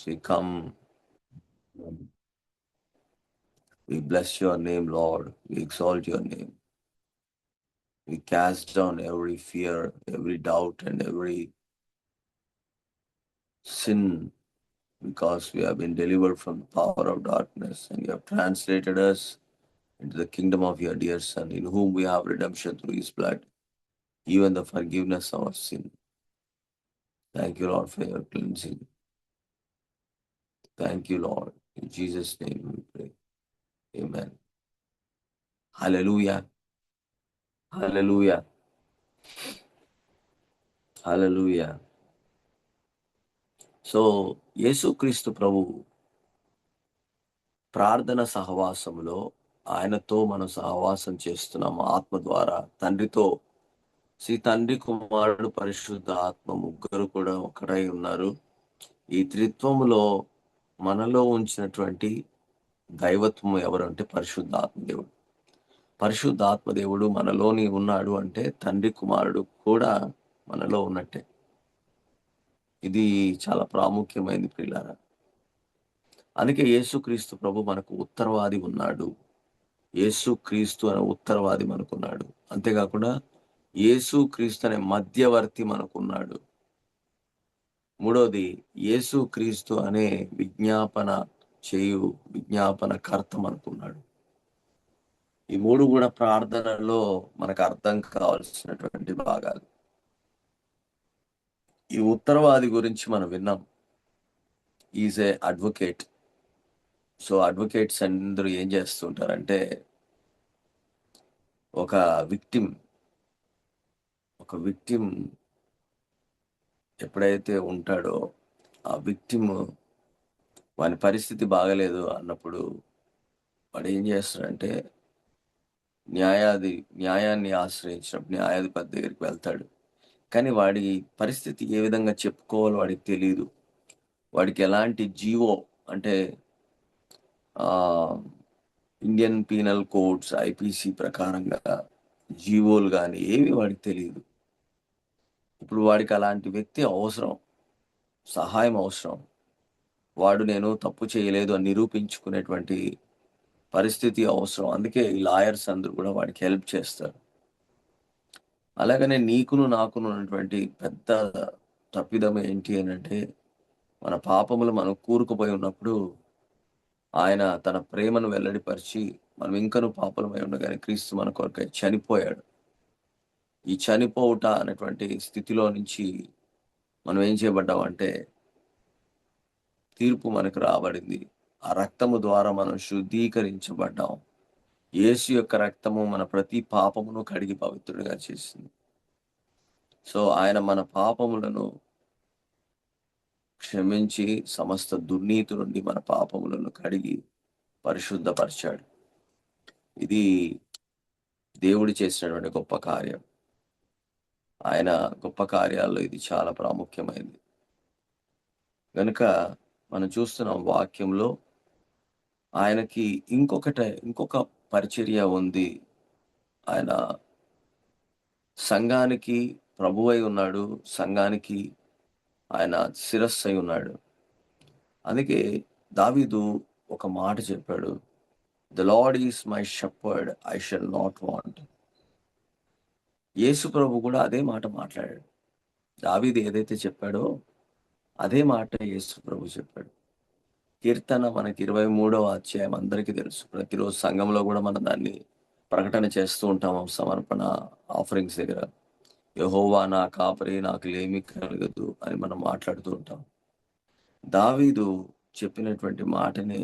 we come, we bless your name, Lord. We exalt your name. We cast down every fear, every doubt, and every sin, because we have been delivered from the power of darkness, and you have translated us into the kingdom of your dear Son, in whom we have redemption through his blood, even the forgiveness of our sin. Thank you, Lord, for your cleansing. Thank you, Lord. In Jesus' name we pray. Amen. Hallelujah. Hallelujah. Hallelujah. So యేసుక్రీస్తు ప్రభు ప్రార్థన సహవాసములో ఆయనతో మనం సహవాసం చేస్తున్నాము ఆత్మ ద్వారా. తండ్రితో, తండ్రి, కుమారుడు, పరిశుద్ధ ఆత్మ ముగ్గురు కూడా ఒకటై ఉన్నారు. ఈ త్రిత్వములో మనలో ఉంచినటువంటి దైవత్వం ఎవరు అంటే పరిశుద్ధ ఆత్మదేవుడు. పరిశుద్ధ ఆత్మదేవుడు మనలోని ఉన్నాడు అంటే తండ్రి, కుమారుడు కూడా మనలో ఉన్నట్టే. ఇది చాలా ప్రాముఖ్యమైనది ప్రియులారా. అందుకే యేసుక్రీస్తు ప్రభు మనకు ఉత్తరవాది ఉన్నాడు. యేసుక్రీస్తు అనే ఉత్తరవాది మనకున్నాడు. అంతేకాకుండా యేసుక్రీస్తు అనే మధ్యవర్తి మనకున్నాడు. మూడోది, యేసుక్రీస్తు అనే విజ్ఞాపనకర్త మనకున్నాడు. ఈ మూడు కూడా ప్రార్థనలో మనకు అర్థం కావాల్సినటువంటి భాగాలు. ఈ ఉత్తరవాది గురించి మనం విన్నాం. Is a advocate. So advocates అందరూ ఏం చేస్తుంటారంటే, ఒక విక్టిమ్ ఎప్పుడైతే ఉంటాడో, ఆ విక్టిమ్ వాని పరిస్థితి బాగలేదు అన్నప్పుడు వాడు ఏం చేస్తాడంటే, న్యాయాన్ని ఆశ్రయించినప్పుడు న్యాయాధిపతి దగ్గరికి వెళ్తాడు. కానీ వాడి పరిస్థితి ఏ విధంగా చెప్పుకోవాలో వాడికి తెలియదు. వాడికి ఎలాంటి జీవో అంటే ఇండియన్ పీనల్ కోడ్స్, ఐపీసీ ప్రకారంగా జీవోలు కానీ ఏమి వాడికి తెలియదు. ఇప్పుడు వాడికి అలాంటి వ్యక్తి అవసరం, సహాయం అవసరం. వాడు నేను తప్పు చేయలేదు అని నిరూపించుకునేటువంటి పరిస్థితి అవసరం. అందుకే ఈ లాయర్స్ అందరూ కూడా వాడికి హెల్ప్ చేస్తారు. అలాగనే నీకును నాకును ఉన్నటువంటి పెద్ద తప్పిదం ఏంటి అని అంటే, మన పాపములు మనం కూరుకుపోయి ఉన్నప్పుడు ఆయన తన ప్రేమను వెల్లడిపరిచి, మనం ఇంకను పాపలమై ఉండగానే క్రీస్తు మన కొరకై చనిపోయాడు. ఈ చనిపోవుట అనేటువంటి స్థితిలో నుంచి మనం ఏం చేయబడ్డామంటే, తీర్పు మనకు రాబడింది. ఆ రక్తము ద్వారా మనం శుద్ధీకరించబడ్డాం. యేసు యొక్క రక్తము మన ప్రతి పాపమును కడిగి పవిత్రుడిగా చేసింది. సో ఆయన మన పాపములను క్షమించి సమస్త దుర్నీతి నుండి మన పాపములను కడిగి పరిశుద్ధపరిచాడు. ఇది దేవుడు చేసినటువంటి గొప్ప కార్యం. ఆయన గొప్ప కార్యాల్లో ఇది చాలా ప్రాముఖ్యమైనది. కనుక మనం చూస్తున్నాం వాక్యంలో ఆయనకి ఇంకొక పరిచర్య ఉంది. ఆయన సంఘానికి ప్రభువై ఉన్నాడు, సంఘానికి ఆయన శిరస్సు అయి ఉన్నాడు. అందుకే దావీదు ఒక మాట చెప్పాడు, the lord is my shepherd, I shall not want. Yesu ప్రభు కూడా అదే మాట మాట్లాడాడు. దావీదు ఏదైతే చెప్పాడో అదే మాట యేసు ప్రభు చెప్పాడు. కీర్తన మనకి 23వ అధ్యాయం అందరికీ తెలుసు. ప్రతిరోజు సంఘంలో కూడా మనం దాన్ని ప్రకటన చేస్తూ ఉంటాము. సమర్పణ ఆఫరింగ్స్ దగ్గర యెహోవా నా కాపరి, నాకు లేమి కలగదు అని మనం మాట్లాడుతూ ఉంటాం. దావీదు చెప్పినటువంటి మాటని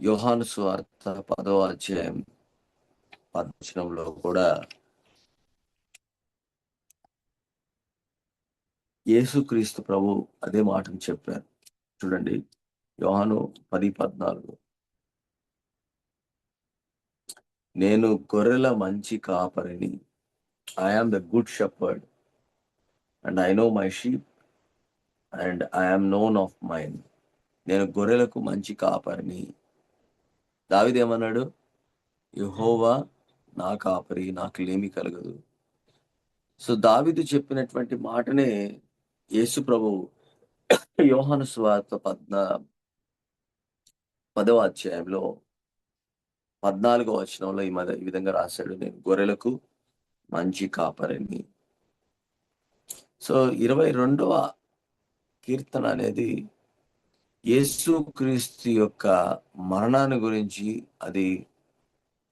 యోహాను సువార్త 10వ అధ్యాయం 10వ వచనంలో కూడా యేసుక్రీస్తు ప్రభు అదే మాటను చెప్పారు. చూడండి, యోహాను 10:14, నేను గొర్రెల మంచి కాపరిని, I am the good shepherd and I know my sheep and I am known of mine. నేను గొర్రెలకు మంచి కాపరిని. దావీదు ఏమన్నాడు? యెహోవా నా కాపరి, నాకు లేమి కలగదు. సో దావీదు చెప్పినటువంటి మాటనే యేసు ప్రభు యోహాను సువార్త 10వ అధ్యాయంలో 14వ వచనంలో ఈ విధంగా రాశాడు, నేను గొర్రెలకు మంచి కాపరిని. సో 22వ కీర్తన అనేది యేసుక్రీస్తు యొక్క మరణాన్ని గురించి అది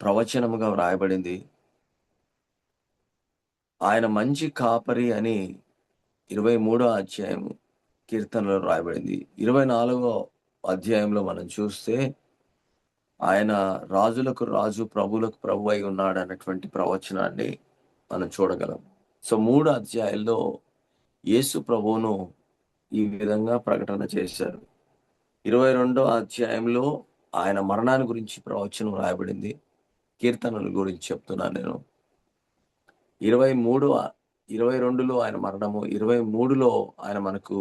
ప్రవచనముగా వ్రాయబడింది. ఆయన మంచి కాపరి అని 23వ అధ్యాయం కీర్తనలో రాయబడింది. 24వ అధ్యాయంలో మనం చూస్తే ఆయన రాజులకు రాజు, ప్రభువులకు ప్రభు అయి ఉన్నాడు అన్నటువంటి ప్రవచనాన్ని మనం చూడగలం. సో 3 అధ్యాయాల్లో యేసు ప్రభువును ఈ విధంగా ప్రకటన చేశారు. 22వ అధ్యాయంలో ఆయన మరణాన్ని గురించి ప్రవచనం రాయబడింది. కీర్తనల గురించి చెప్తున్నాను నేను. 22లో ఆయన మరణము, 23లో ఆయన మనకు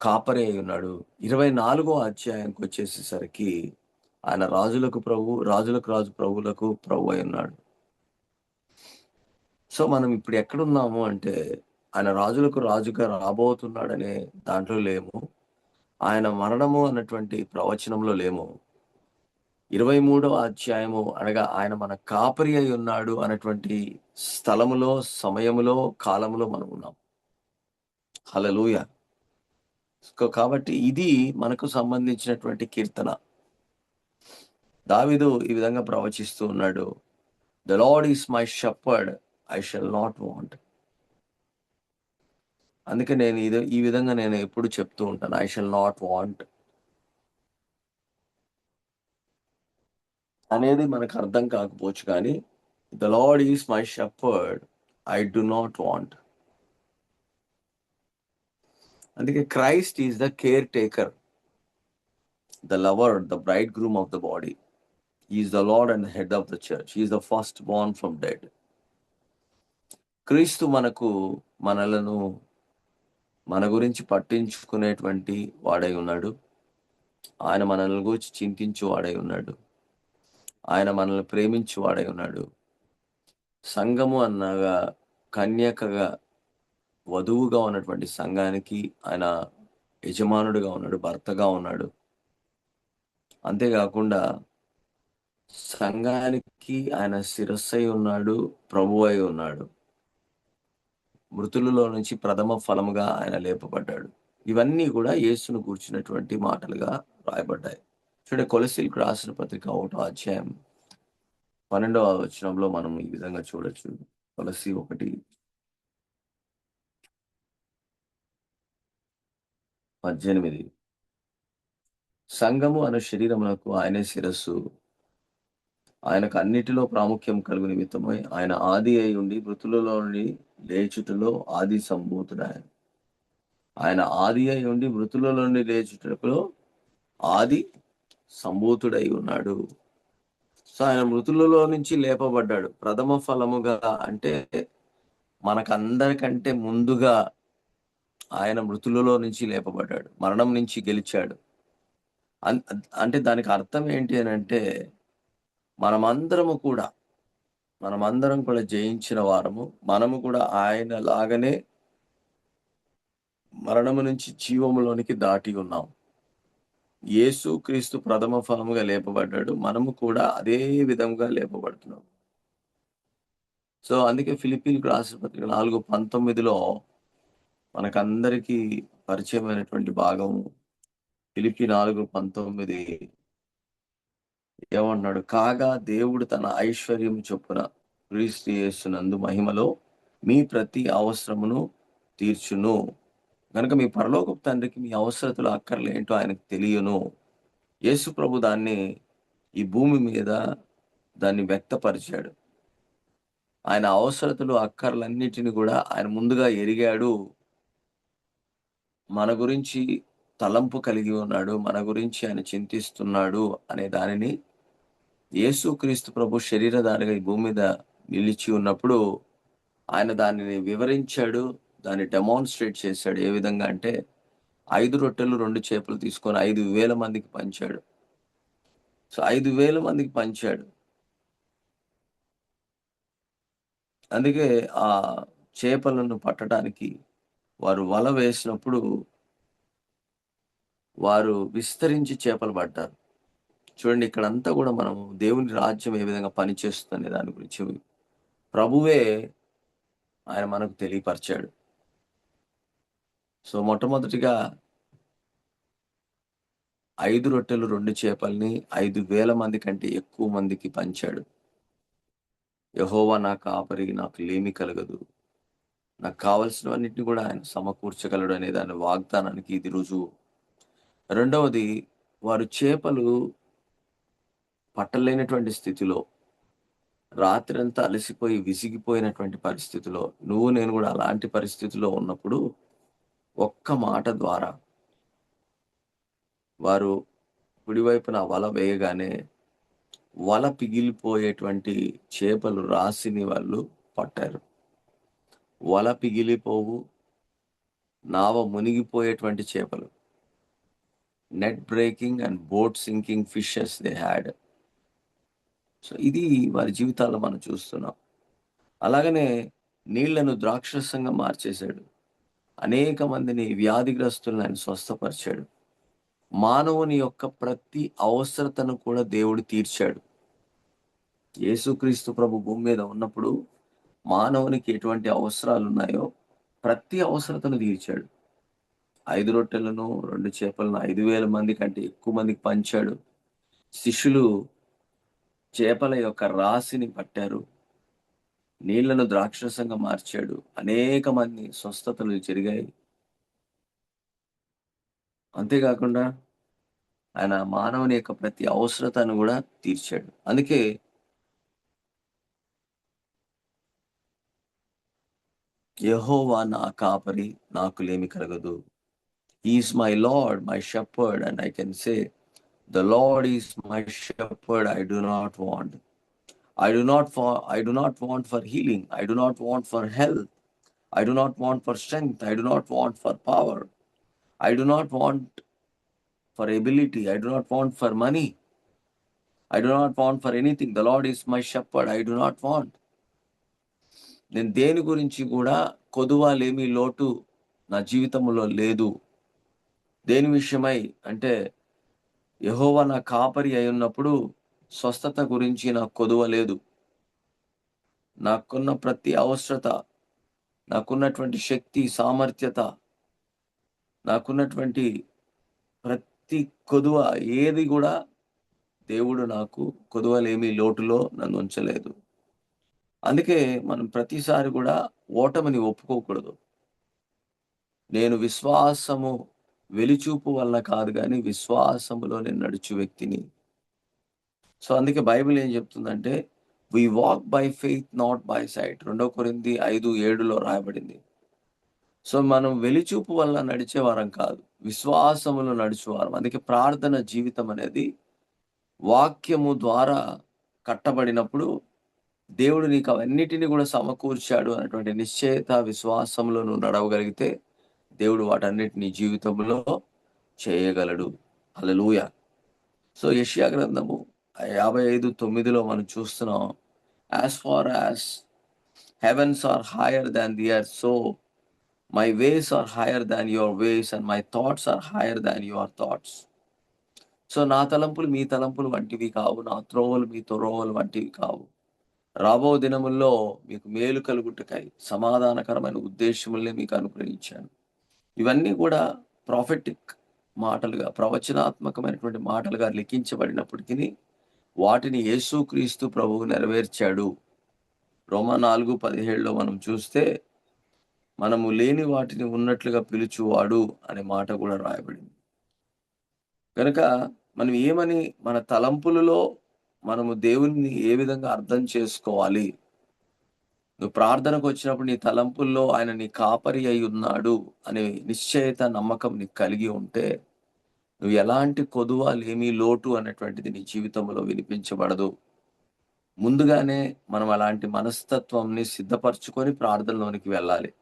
కాపరి అయి ఉన్నాడు. 24వ అధ్యాయంకి వచ్చేసేసరికి ఆయన రాజులకు ప్రభు, రాజులకు రాజు, ప్రభువులకు ప్రభు అయి ఉన్నాడు. సో మనం ఇప్పుడు ఎక్కడున్నాము అంటే, ఆయన రాజులకు రాజుగా రాబోతున్నాడనే దాంట్లో లేము. ఆయన మరణము అన్నటువంటి ప్రవచనంలో లేము. 23వ అధ్యాయము అనగా ఆయన మన కాపరి అయి ఉన్నాడు అన్నటువంటి స్థలములో, సమయములో, కాలములో మనం ఉన్నాం. హల్లెలూయా. కాబట్టి ఇది మనకు సంబంధించినటువంటి కీర్తన. దావీదు ఈ విధంగా ప్రవచిస్తూ ఉన్నాడు, the lord is my shepherd, I shall not want. అందుకే నేను ఈ విధంగా నేను ఎప్పుడు చెప్తూ ఉంటాను, ఐ షల్ నాట్ వాంట్ అనేది మనకు అర్థం కాకపోవచ్చు, కానీ the lord is my shepherd, I do not want. అందుకే Christ is the caretaker, the lover, the bridegroom of the body. Is the lord and head of the church, is the firstborn from dead. Kreestu మనలను మన గురించి పట్టించుకునేటువంటి వాడై ఉన్నాడు. ఆయన మనల్ని గురించి చింతించు వాడై ఉన్నాడు. ఆయన మనల్ని ప్రేమించు వాడై ఉన్నాడు. సంఘము అన్నగా కన్యకగా వధువుగా ఉన్నటువంటి సంఘానికి ఆయన యజమానుడిగా ఉన్నాడు, భర్తగా ఉన్నాడు. అంతేకాకుండా సంఘానికి ఆయన శిరస్సై ఉన్నాడు, ప్రభువు అయి ఉన్నాడు. మృతులలో నుంచి ప్రథమ ఫలముగా ఆయన లేపబడ్డాడు. ఇవన్నీ కూడా యేసును గూర్చినటువంటి మాటలుగా రాయబడ్డాయి. చూడండి, కొలస్సీలకు రాసిన పత్రిక 1వ అధ్యాయం 12వ వచనంలో మనం ఈ విధంగా చూడొచ్చు. కొలస్సీ 1:18. సంఘము అను శరీరమునకు ఆయనే శిరస్సు, ఆయనకు అన్నిటిలో ప్రాముఖ్యం కలుగు నిమిత్తమై ఆయన ఆది అయి ఉండి మృతులలో నుండి లేచుటలో ఆది సంభూతుడాయన. ఆయన ఆది అయి ఉండి మృతులలో నుండి లేచుటలో ఆది సంభూతుడై ఉన్నాడు. సో ఆయన మృతులలో నుంచి లేపబడ్డాడు ప్రథమ ఫలముగా. అంటే మనకందరికంటే ముందుగా ఆయన మృతులలో నుంచి లేపబడ్డాడు, మరణం నుంచి గెలిచాడు. అంటే దానికి అర్థం ఏంటి అని అంటే, మనమందరం కూడా జయించిన వారము. మనము కూడా ఆయన లాగానే మరణము నుంచి జీవములోనికి దాటి ఉన్నాం. యేసు క్రీస్తు ప్రథమ ఫలముగా లేపబడ్డాడు, మనము కూడా అదే విధంగా లేపబడుతున్నాం. సో అందుకే ఫిలిప్పీలకు రాసిన పత్రిక 4:19లో మనకందరికీ పరిచయమైనటువంటి భాగం. ఫిలిప్పీ 4:19 ఏమన్నాడు? కాగా దేవుడు తన ఐశ్వర్యం చొప్పున క్రీస్తు యేసునందు మహిమలో మీ ప్రతి అవసరమును తీర్చును. కనుక మీ పరలోకపు తండ్రికి మీ అవసరతలు, అక్కర్లు ఏంటో ఆయనకు తెలియను. యేసు ప్రభు ఈ భూమి మీద దాన్ని వ్యక్తపరిచాడు. ఆయన అవసరతలు, అక్కర్లన్నిటిని కూడా ఆయన ముందుగా ఎరిగాడు. మన గురించి తలంపు కలిగి ఉన్నాడు, మన గురించి ఆయన చింతిస్తున్నాడు అనే దానిని యేసుక్రీస్తు ప్రభు శరీరధారిగా ఈ భూమి మీద నిలిచి ఉన్నప్పుడు ఆయన దానిని వివరించాడు, దాన్ని డెమాన్స్ట్రేట్ చేశాడు. ఏ విధంగా అంటే 5 రొట్టెలు 2 చేపలు తీసుకొని 5,000 మందికి పంచాడు. సో 5,000 మందికి పంచాడు. అందుకే ఆ చేపలను పట్టడానికి వారు వల వేసినప్పుడు వారు విస్తరించి చేపలు పడ్డారు. చూడండి, ఇక్కడంతా కూడా మనము దేవుని రాజ్యం ఏ విధంగా పనిచేస్తుందనే దాని గురించి ప్రభువే ఆయన మనకు తెలియపరిచాడు. సో మొట్టమొదటిగా 5 రొట్టెలు 2 చేపల్ని 5,000 మంది కంటే ఎక్కువ మందికి పంచాడు. యెహోవా నా కాపరి, నాకు లేమి కలగదు. నాకు కావాల్సినవన్నిటిని కూడా ఆయన సమకూర్చగలడు అనే దాని వాగ్దానానికి ఇది రుజువు. రెండవది, వారు చేపలు పట్టలేనటువంటి స్థితిలో, రాత్రంతా అలసిపోయి విసిగిపోయినటువంటి పరిస్థితిలో, నువ్వు నేను కూడా అలాంటి పరిస్థితిలో ఉన్నప్పుడు ఒక్క మాట ద్వారా వారు కుడివైపున వల వేయగానే వల పిగిలిపోయేటువంటి చేపలు రాశిని వాళ్ళు పట్టారు. వల పిగిలిపోవు, నావ మునిగిపోయేటువంటి చేపలు. Net breaking and boat sinking fishes they had. So ఇది వారి జీవితాల్లో మనం చూస్తున్నాం. అలాగనే నీళ్లను ద్రాక్షరసంగా మార్చేశాడు. అనేక మందిని వ్యాధిగ్రస్తులను ఆయన స్వస్థపరిచాడు. మానవుని యొక్క ప్రతి అవసరతను కూడా దేవుడు తీర్చాడు. యేసుక్రీస్తు ప్రభు భూమి మీద ఉన్నప్పుడు మానవునికి ఎటువంటి అవసరాలు ఉన్నాయో ప్రతి అవసరతను తీర్చాడు. 5 రొట్టెలను 2 చేపలను 5,000 మంది కంటే ఎక్కువ మందికి పంచాడు. శిష్యులు చేపల యొక్క రాశిని పట్టారు. నీళ్లను ద్రాక్షరసంగా మార్చాడు. అనేక మంది స్వస్థతలు జరిగాయి. అంతేకాకుండా ఆయన మానవుని యొక్క ప్రతి అవసరతను కూడా తీర్చాడు. అందుకే యెహోవా నా కాపరి, నాకు లేమి కలగదు. He is my Lord, my shepherd, and I can say, the Lord is my shepherd, I do not want. I do not want for healing. I do not want for health. I do not want for strength. I do not want for power. I do not want for ability. I do not want for money. I do not want for anything. The Lord is my shepherd. I do not want. నేను దేని గురించి కూడా కొదువలేమి లోటు నా జీవితంలో లేదు. దేని విషయమై అంటే యెహోవా నా కాపరి అయి ఉన్నప్పుడు స్వస్థత గురించి నాకు కొదువ లేదు. నాకున్న ప్రతి అవసరత, నాకున్నటువంటి శక్తి, సామర్థ్యత, నాకున్నటువంటి ప్రతి కొదువ ఏది కూడా దేవుడు నాకు కొదువలేమి లోటులో నన్ను ఉంచలేదు. అందుకే మనం ప్రతిసారి కూడా ఓటమిని ఒప్పుకోకూడదు. నేను విశ్వాసము వెలిచూపు వలన కాదు గానీ విశ్వాసములో నేను నడుచు వ్యక్తిని. సో అందుకే బైబిల్ ఏం చెప్తుందంటే, we walk by faith not by sight. 2 కొరింథీ 5:7లో రాయబడింది. సో మనం వెలిచూపు వల్ల నడిచేవారం కాదు, విశ్వాసములో నడిచేవారం. అందుకే ప్రార్థన జీవితం అనేది వాక్యము ద్వారా కట్టబడినప్పుడు దేవుడు నీకు అవన్నిటిని కూడా సమకూర్చాడు అనేటువంటి నిశ్చయత, విశ్వాసంలో నువ్వు నడవగలిగితే దేవుడు వాటన్నిటిని జీవితంలో చేయగలడు. హల్లెలూయా. సో యెషయా గ్రంథము 55:9లో మనం చూస్తున్నాం, as far as heavens are higher than the earth, so my ways are higher than your ways and my thoughts are higher than your thoughts. So నా తలంపులు మీ తలంపులు వంటివి కావు, నా త్రోవలు మీ త్రోవలు వంటివి కావు. రాబో దినముల్లో మీకు మేలు కలుగుటకై సమాధానకరమైన ఉద్దేశముల్ని మీకు అనుగ్రహించాను. ఇవన్నీ కూడా ప్రాఫెటిక్ మాటలుగా, ప్రవచనాత్మకమైనటువంటి మాటలుగా లిఖించబడినప్పటికీ వాటిని యేసుక్రీస్తు ప్రభువు నెరవేర్చాడు. రోమా 4:17లో మనం చూస్తే, మనము లేని వాటిని ఉన్నట్లుగా పిలుచువాడు అనే మాట కూడా రాయబడింది. కనుక మనం ఏమని మన తలంపులలో మనము దేవుణ్ణి ఏ విధంగా అర్థం చేసుకోవాలి? నువ్వు ప్రార్థనకు వచ్చినప్పుడు నీ తలంపుల్లో ఆయన నీ కాపరి అయి ఉన్నాడు అనే నిశ్చయత, నమ్మకం నీకు కలిగి ఉంటే, నువ్వు ఎలాంటి కొదువ లేమి లోటు అనేటువంటిది నీ జీవితంలో వినిపించబడదు. ముందుగానే మనం అలాంటి మనస్తత్వంని సిద్ధపరచుకొని ప్రార్థనలోనికి వెళ్ళాలి.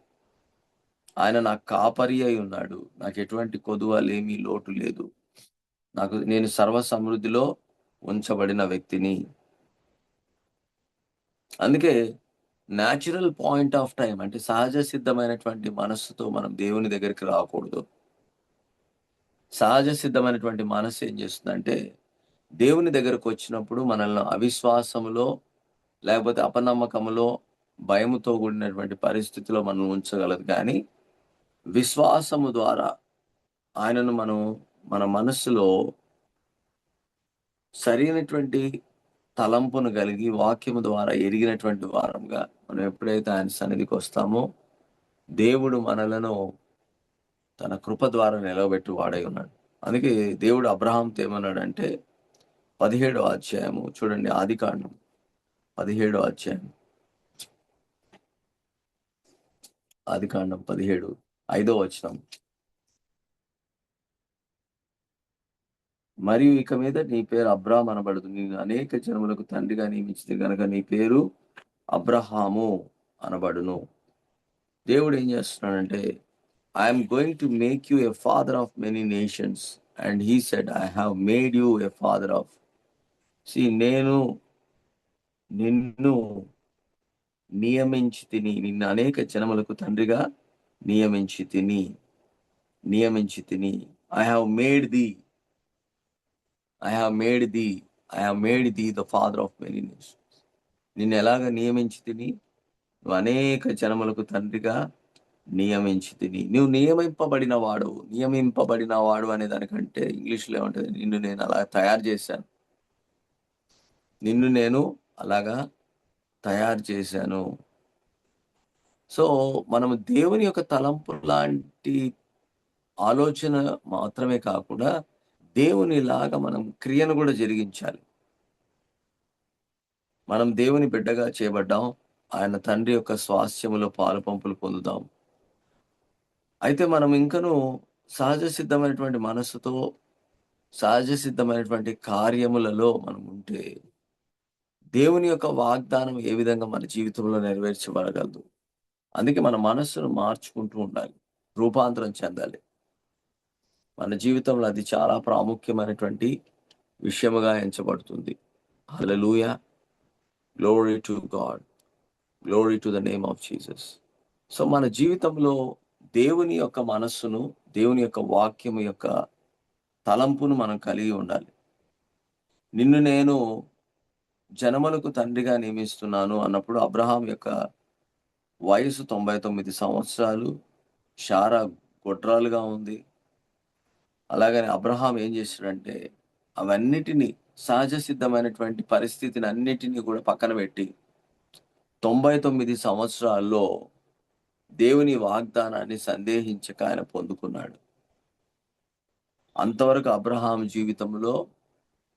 ఆయన నా కాపరి అయి ఉన్నాడు, నాకు ఎటువంటి కొదువ లేమి లోటు లేదు, నేను సర్వ సమృద్ధిలో ఉంచబడిన వ్యక్తిని. అందుకే న్యాచురల్ పాయింట్ ఆఫ్ టైం అంటే సహజ సిద్ధమైనటువంటి మనస్సుతో మనం దేవుని దగ్గరికి రాకూడదు. సహజ సిద్ధమైనటువంటి మనసు ఏం చేస్తుందంటే, దేవుని దగ్గరకు వచ్చినప్పుడు మనల్ని అవిశ్వాసములో, లేకపోతే అపనమ్మకములో, భయముతో కూడినటువంటి పరిస్థితిలో మనం ఉంచగలదు. కానీ విశ్వాసము ద్వారా ఆయనను మనం మన మనస్సులో సరైనటువంటి తలంపును కలిగి వాక్యము ద్వారా ఎరిగినటువంటి వారంగా మనం ఎప్పుడైతే ఆయన సన్నిధికి వస్తామో, దేవుడు మనలను తన కృప ద్వారా నిలవబెట్టి వాడై ఉన్నాడు. అందుకే దేవుడు అబ్రహాంతో ఏమన్నాడంటే 17వ అధ్యాయము చూడండి, ఆదికాండం 17వ అధ్యాయం, ఆదికాండం 17 5వ వచనం. మరియు ఇక మీద నీ పేరు అబ్రాహాం అనబడదు, నేను అనేక జనములకు తండ్రిగా నియమించింది గనుక నీ పేరు అబ్రహాము అనబడును. దేవుడు ఏం చేస్తున్నాడంటే, I'm going to make you a father of many nations and he said I have made you a father of. నేను నిన్ను నియమించి తిని, నిన్ను అనేక జనములకు తండ్రిగా నియమించి తిని. I have made the I have made the the father of many nations. నిన్ను ఎలాగ నియమించి తిని, నువ్వు అనేక జనములకు తండ్రిగా నియమించి తిని. నువ్వు నియమింపబడిన వాడు అనే దానికంటే ఇంగ్లీష్లో ఏమంటది, నిన్ను నేను అలా తయారు చేశాను, నిన్ను నేను అలాగా తయారు చేశాను. సో మనము దేవుని యొక్క తలంపు లాంటి ఆలోచన మాత్రమే కాకుండా దేవునిలాగా మనం క్రియను కూడా జరిగించాలి. మనం దేవుని బిడ్డగా చేయబడ్డాం, ఆయన తండ్రి యొక్క స్వాస్థ్యములో పాలు పంపులు పొందుదాం. అయితే మనం ఇంకనూ సహజ సిద్ధమైనటువంటి మనస్సుతో, సహజ సిద్ధమైనటువంటి కార్యములలో మనం ఉంటే దేవుని యొక్క వాగ్దానం ఏ విధంగా మన జీవితంలో నెరవేర్చబడగలదు. అందుకే మన మనస్సును మార్చుకుంటూ ఉండాలి, రూపాంతరం చెందాలి. మన జీవితంలో అది చాలా ప్రాముఖ్యమైనటువంటి విషయముగా ఎంచబడుతుంది. Hallelujah, glory to God, glory to the name of Jesus. So మన జీవితంలో దేవుని యొక్క మనస్సును, దేవుని యొక్క వాక్యము యొక్క తలంపును మనం కలిగి ఉండాలి. నిన్ను నేను జనములకు తండ్రిగా నియమిస్తున్నాను అన్నప్పుడు అబ్రహాం యొక్క వయసు 99 సంవత్సరాలు, శారా గొడ్రాలుగా ఉంది. అలాగని అబ్రహాం ఏం చేశాడంటే, అవన్నిటినీ, సహజ సిద్ధమైనటువంటి పరిస్థితిని అన్నిటినీ కూడా పక్కన పెట్టి 99 సంవత్సరాల్లో దేవుని వాగ్దానాన్ని సందేహించక ఆయన పొందుకున్నాడు. అంతవరకు అబ్రహాం జీవితంలో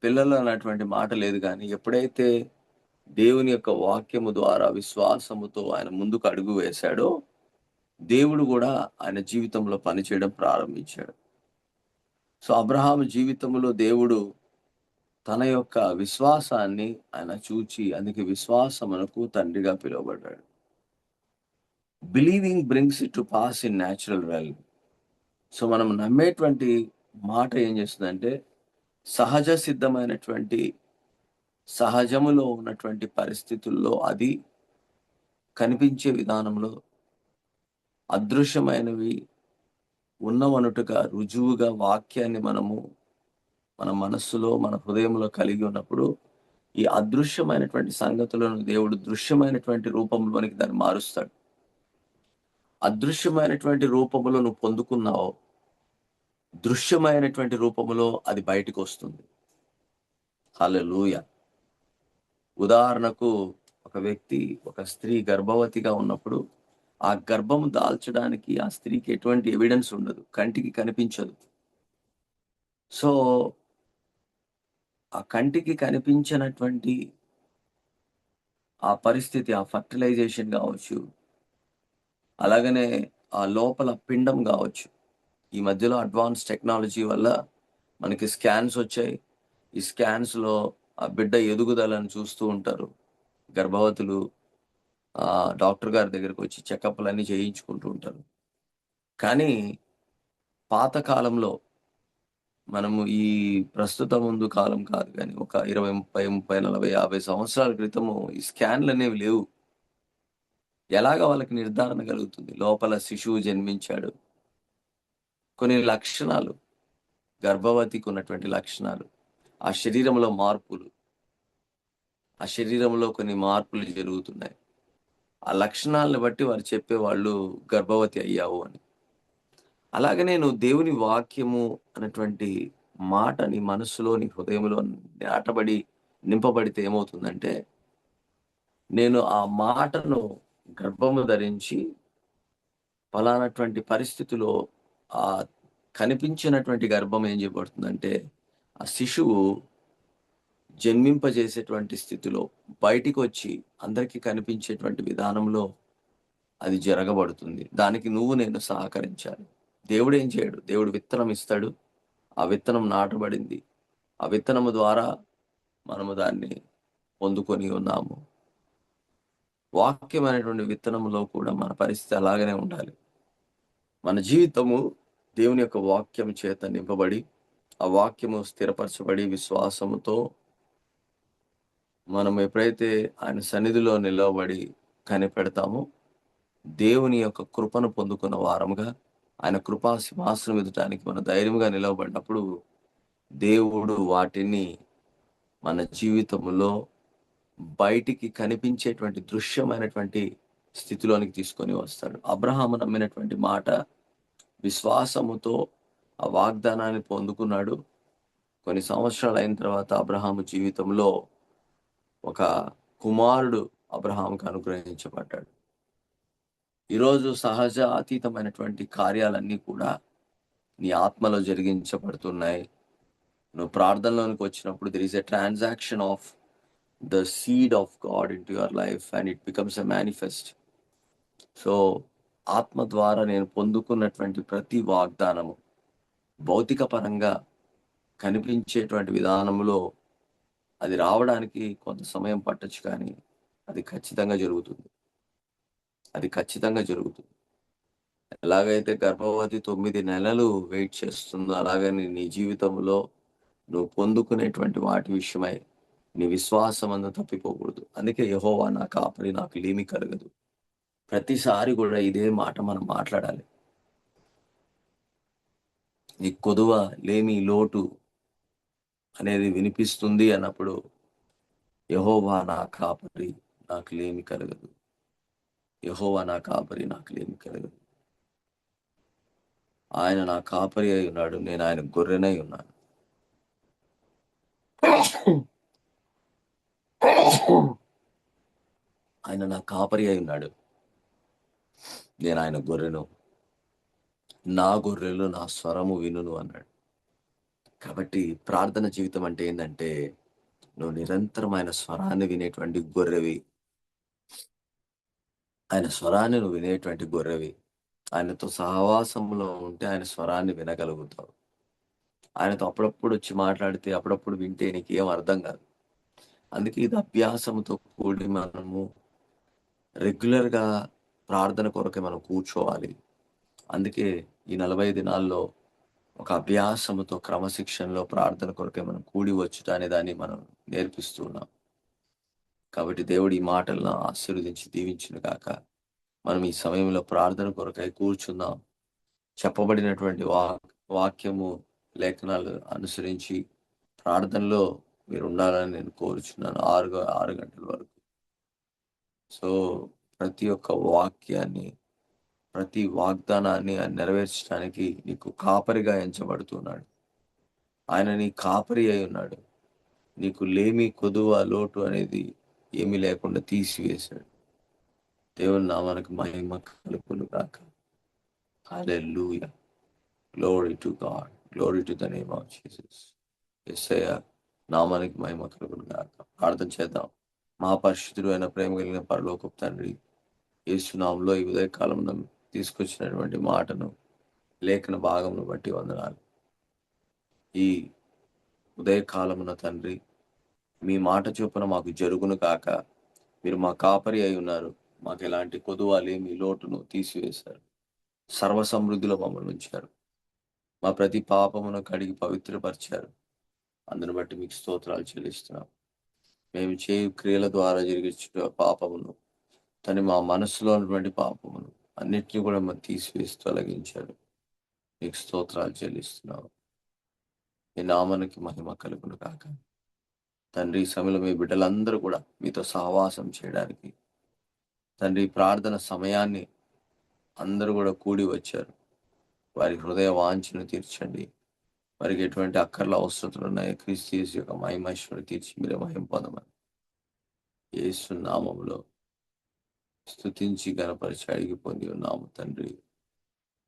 పిల్లలు అన్నటువంటి మాట లేదు. కానీ ఎప్పుడైతే దేవుని యొక్క వాక్యము ద్వారా విశ్వాసముతో ఆయన ముందుకు అడుగు వేశాడో, దేవుడు కూడా ఆయన జీవితంలో పనిచేయడం ప్రారంభించాడు. సో అబ్రహాం జీవితంలో దేవుడు తన యొక్క విశ్వాసాన్ని ఆయన చూచి, అందుకే విశ్వాసమునకు తండ్రిగా పిలువబడ్డాడు. Believing brings it to pass in natural well. So మనం నమ్మేటువంటి మాట ఏం చేస్తుందంటే, సహజ సిద్ధమైనటువంటి, సహజములో ఉన్నటువంటి పరిస్థితుల్లో అది కనిపించే విధానంలో అదృశ్యమైనవి ఉన్నవనుటుగా రుజువుగా వాక్యాన్ని మనము మన మనస్సులో, మన హృదయంలో కలిగి ఉన్నప్పుడు ఈ అదృశ్యమైనటువంటి సంగతులను దేవుడు దృశ్యమైనటువంటి రూపంలోనికి దాన్ని మారుస్తాడు. అదృశ్యమైనటువంటి రూపములో నువ్వు పొందుకున్నావు, దృశ్యమైనటువంటి రూపములో అది బయటకు వస్తుంది. హల్లెలూయా. ఉదాహరణకు ఒక వ్యక్తి, ఒక స్త్రీ గర్భవతిగా ఉన్నప్పుడు ఆ గర్భం దాల్చడానికి ఆ స్త్రీకి ఎటువంటి ఎవిడెన్స్ ఉండదు, కంటికి కనిపించదు. సో ఆ కంటికి కనిపించినటువంటి ఆ పరిస్థితి, ఆ ఫర్టిలైజేషన్ కావచ్చు, అలాగనే ఆ లోపల పిండం కావచ్చు. ఈ మధ్యలో అడ్వాన్స్ టెక్నాలజీ వల్ల మనకి స్కాన్స్ వచ్చాయి. ఈ స్కాన్స్‌లో ఆ బిడ్డ ఎదుగుదలను చూస్తూ ఉంటారు. గర్భవతులు డాక్టర్ గారి దగ్గరికి వచ్చి చెకప్‌లన్నీ చేయించుకుంటూ ఉంటారు. కానీ పాత కాలంలో, మనము ఈ ప్రస్తుత ముందు కాలం కాదు గానీ, ఒక 20, 30, 30, 40, 50 సంవత్సరాల క్రితము ఈ స్కాన్‌లనేవి లేవు. ఎలాగా వాళ్ళకి నిర్ధారణ కలుగుతుంది? లోపల శిశువు జన్మించాడు, కొన్ని లక్షణాలు, గర్భవతికి ఉన్నటువంటి లక్షణాలు, ఆ శరీరంలో మార్పులు, ఆ శరీరంలో కొన్ని మార్పులు జరుగుతున్నాయి. ఆ లక్షణాలను బట్టి వారు చెప్పేవాళ్ళు గర్భవతి అయ్యావు అని. అలాగనే నువ్వు దేవుని వాక్యము అన్నటువంటి మాట నీ మనస్సులో, నీ హృదయంలో నాటబడి, నింపబడితే ఏమవుతుందంటే, నేను ఆ మాటను గర్భము ధరించి ఫలానటువంటి పరిస్థితిలో ఆ కనిపించినటువంటి గర్భం ఏం చేయబడుతుందంటే, ఆ శిశువు జన్మింపజేసేటువంటి స్థితిలో బయటికొచ్చి అందరికీ కనిపించేటువంటి విధానంలో అది జరగబడుతుంది. దానికి నువ్వు నేను సహకరించాలి. దేవుడేం చేయడు. దేవుడు విత్తనం ఇస్తాడు. ఆ విత్తనం నాటబడింది. ఆ విత్తనము ద్వారా మనము దాన్ని పొందుకొని ఉన్నాము. వాక్యం అనేటువంటి విత్తనంలో కూడా మన పరిస్థితి అలాగనే ఉండాలి. మన జీవితము దేవుని యొక్క వాక్యం చేత నింపబడి, ఆ వాక్యము స్థిరపరచబడి విశ్వాసముతో మనం ఎప్పుడైతే ఆయన సన్నిధిలో నిలవబడి కనిపెడతామో, దేవుని యొక్క కృపను పొందుకున్న వారముగా, ఆయన కృపా సింహాసనం ఎదుటానికి మనం ధైర్యంగా నిలవబడినప్పుడు, దేవుడు వాటిని మన జీవితంలో బయటికి కనిపించేటువంటి దృశ్యమైనటువంటి స్థితిలోనికి తీసుకొని వస్తాడు. అబ్రహాము నమ్మినటువంటి మాట విశ్వాసముతో ఆ వాగ్దానాన్ని పొందుకున్నాడు. కొన్ని సంవత్సరాలు అయిన తర్వాత అబ్రహాము జీవితంలో ఒక కుమారుడు అబ్రహాముకు అనుగ్రహించబడ్డాడు. ఈరోజు సహజ అతీతమైనటువంటి కార్యాలన్నీ కూడా నీ ఆత్మలో జరిగించబడుతున్నాయి. నువ్వు ప్రార్థనలోనికి వచ్చినప్పుడు there is a transaction of the seed of God into your life and it becomes a manifest. So ఆత్మ ద్వారా నేను పొందుకున్నటువంటి ప్రతి వాగ్దానము భౌతిక పరంగా కనిపించేటువంటి విధానంలో అది రావడానికి కొంత సమయం పట్టొచ్చు, కానీ అది ఖచ్చితంగా జరుగుతుంది. అది ఖచ్చితంగా జరుగుతుంది. ఎలాగైతే గర్భవతి 9 నెలలు వెయిట్ చేస్తుందో, అలాగని నీ జీవితంలో నువ్వు పొందుకునేటువంటి వాటి విషయమై నీ విశ్వాసమందు తప్పిపోకూడదు. అందుకే యెహోవా నా కాపరి, నాకు లేమి కలగదు. ప్రతిసారి కూడా ఇదే మాట మనం మాట్లాడాలి. నీ కొదువ, లేమి, లోటు అనేది వినిపిస్తుంది అన్నప్పుడు, యెహోవా నా కాపరి, నాకు లేమి కలగదు. యెహోవా నా కాపరి, నాకు లేమి కలగదు. ఆయన నా కాపరి అయి ఉన్నాడు, నేను ఆయన గొర్రెనై ఉన్నాను. ఆయన నా కాపరి అయి ఉన్నాడు, నేను ఆయన గొర్రెను. నా గొర్రెలు నా స్వరము వినును అన్నాడు. కాబట్టి ప్రార్థన జీవితం అంటే ఏంటంటే, నువ్వు నిరంతరం ఆయన స్వరాన్ని వినేటువంటి గొర్రెవి. ఆయన స్వరాన్ని నువ్వు వినేటువంటి గొర్రెవి. ఆయనతో సహవాసంలో ఉంటే ఆయన స్వరాన్ని వినగలుగుతావు. ఆయనతో అప్పుడప్పుడు వచ్చి మాట్లాడితే, అప్పుడప్పుడు వింటే నీకేం అర్థం కాదు. అందుకే ఇది అభ్యాసంతో కూడి మనము రెగ్యులర్గా ప్రార్థన కొరకే మనం కూర్చోవాలి. అందుకే ఈ 40 దినాల్లో ఒక అభ్యాసముతో క్రమశిక్షణలో ప్రార్థన కొరకే మనం కూడి వచ్చుట అనే దాన్ని మనం నేర్పిస్తున్నాం. కాబట్టి దేవుడు ఈ మాటలను ఆశీర్వదించి దీవించును గాక. మనం ఈ సమయంలో ప్రార్థన కొరకై కూర్చుందాం. చెప్పబడినటువంటి వాక్యము, లేఖనాలు అనుసరించి ప్రార్థనలో మీరు ఉండాలని నేను కోరుచున్నాను. 6 గంటల వరకు. సో ప్రతి ఒక్క వాక్యాన్ని, ప్రతి వాగ్దానాన్ని ఆయన నెరవేర్చడానికి నీకు కాపరిగా ఎంచబడుతున్నాడు. ఆయన నీ కాపరి అయి ఉన్నాడు. నీకు లేమి, కొదువ, లోటు అనేది ఏమీ లేకుండా తీసివేశాడు. దేవుని నామానికి మహిమ కలుగును గాక. Hallelujah. Glory to God. Glory to the name of Jesus. Yesayya నామానికి మహిమ కలుగును గాక. ప్రార్థన చేద్దాం. మహాపరిశుద్ధుడు అయిన ప్రేమ కలిగిన పరలోకపు తండ్రి, యేసు నామములో ఈ ఉదయకాలంలో తీసుకొచ్చినటువంటి మాటను, లేఖన భాగమును బట్టి వందనాలు. ఈ ఉదయకాలమున తండ్రి, మీ మాట చొప్పున మాకు జరుగును కాక. మీరు మా కాపరి అయి ఉన్నారు. మాకు ఎలాంటి కొదువ, లేమి, లోటును తీసివేశారు. సర్వ సమృద్ధిలో మమ్మల్ని ఉంచారు. మా ప్రతి పాపమును కడిగి పవిత్రపరిచారు. అందును బట్టి మీకు స్తోత్రాలు చెల్లిస్తున్నాం. మేము చేయు క్రియల ద్వారా జరిగే పాపమును, మా మనసులో ఉన్నటువంటి పాపమును అన్నిటినీ కూడా మనం తీసివేసి తొలగించారు. మీకు స్తోత్రాలు చెల్లిస్తున్నాం. మీ నామానికి మహిమ కలుగును కాక. తండ్రి, ఈ సమయంలో మీ బిడ్డలందరూ కూడా మీతో సహవాసం చేయడానికి తండ్రి ప్రార్థన సమయాన్ని అందరూ కూడా కూడి వచ్చారు. వారి హృదయ వాంఛను తీర్చండి. వారికి ఎటువంటి అక్కర్ల అవసరతలు ఉన్నాయో క్రీస్తు యేసు యొక్క మహిమేశ్వరు తీర్చి మీరే మహిమ పొందమని యేసు నామములో స్తుతించి గణపరిచి అడిగి పొంది ఉన్నాము తండ్రి.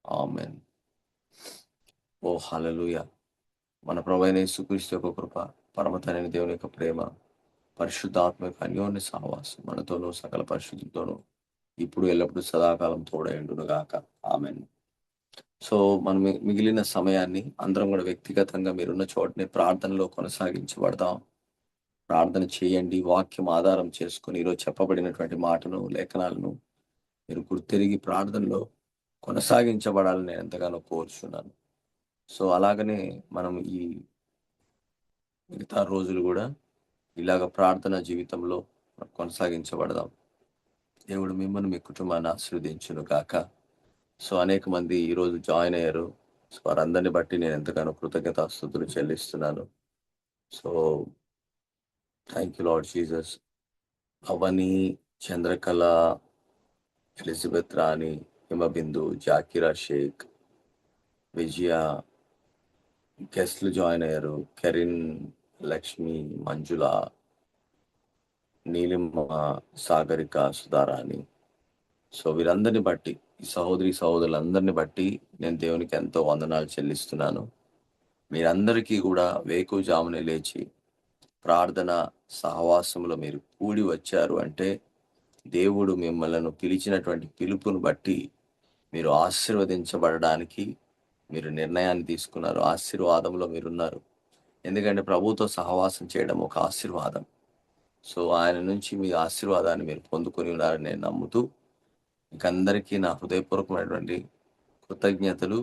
ఆమెన్. ఓ హల్లెలూయా. మన ప్రభువైన యేసుక్రీస్తు యొక్క కృప, పరమ తండ్రి దేవుని యొక్క ప్రేమ, పరిశుద్ధాత్మ యొక్క అన్యోన్య సహవాసం మనతోనూ సకల పరిశుద్ధులతోనూ ఇప్పుడు ఎల్లప్పుడూ సదాకాలం తోడైండును గాక. ఆమెన్. సో మనం మిగిలిన సమయాన్ని అందరం కూడా వ్యక్తిగతంగా మీరున్న చోటనే ప్రార్థనలో కొనసాగించబడదాం. ప్రార్థన చేయండి. వాక్యం ఆధారం చేసుకుని ఈరోజు చెప్పబడినటువంటి మాటను, లేఖనాలను మీరు గుర్తెరిగి ప్రార్థనలో కొనసాగించబడాలని నేను ఎంతగానో కోరుచున్నాను. సో అలాగనే మనం ఈ మిగతా రోజులు కూడా ఇలాగ ప్రార్థన జీవితంలో కొనసాగించబడదాం. దేవుడు మిమ్మల్ని, మీ కుటుంబాన్ని ఆశీర్వదించును గాక. సో అనేక మంది ఈరోజు జాయిన్ అయ్యారు. సో వారందరిని బట్టి నేను ఎంతగానో కృతజ్ఞతాస్తుతులు చెల్లిస్తున్నాను. So thank you lord Jesus. Avani, Chandrakala, Elizabeth Rani, Himabindu, Jakira Shaik, Vijaya, గెస్ట్లు జాయిన్ అయ్యారు. కెరిన్, లక్ష్మి, మంజుల, నీలిమ, సాగరిక, సుధారాణి. సో వీరందరిని బట్టి, ఈ సహోదరులందరిని బట్టి నేను దేవునికి ఎంతో వందనాలు చెల్లిస్తున్నాను. మీరందరికీ కూడా వేకువజామునే లేచి ప్రార్థన సహవాసంలో మీరు కూడి వచ్చారు అంటే దేవుడు మిమ్మల్ని పిలిచినటువంటి పిలుపును బట్టి మీరు ఆశీర్వదించబడడానికి మీరు నిర్ణయాన్ని తీసుకున్నారు. ఆశీర్వాదంలో మీరున్నారు. ఎందుకంటే ప్రభుతో సహవాసం చేయడం ఒక ఆశీర్వాదం. సో ఆయన నుంచి మీ ఆశీర్వాదాన్ని మీరు పొందుకొని ఉన్నారని నేను నమ్ముతూ మీకందరికీ నా హృదయపూర్వకమైనటువంటి కృతజ్ఞతలు,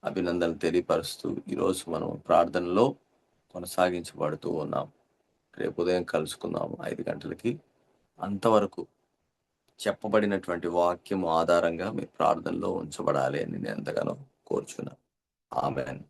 అభినందనలు తెలియపరుస్తూ ఈరోజు మనం ప్రార్థనలో కొనసాగించబడుతూ ఉన్నాం. రేపు ఉదయం కలుసుకుందాము 5 గంటలకి. అంతవరకు చెప్పబడినటువంటి వాక్యము ఆధారంగా మీ ప్రార్థనలో ఉంచబడాలి అని నేను ఎంతగానో కోరుచున్నాను. ఆమేన్.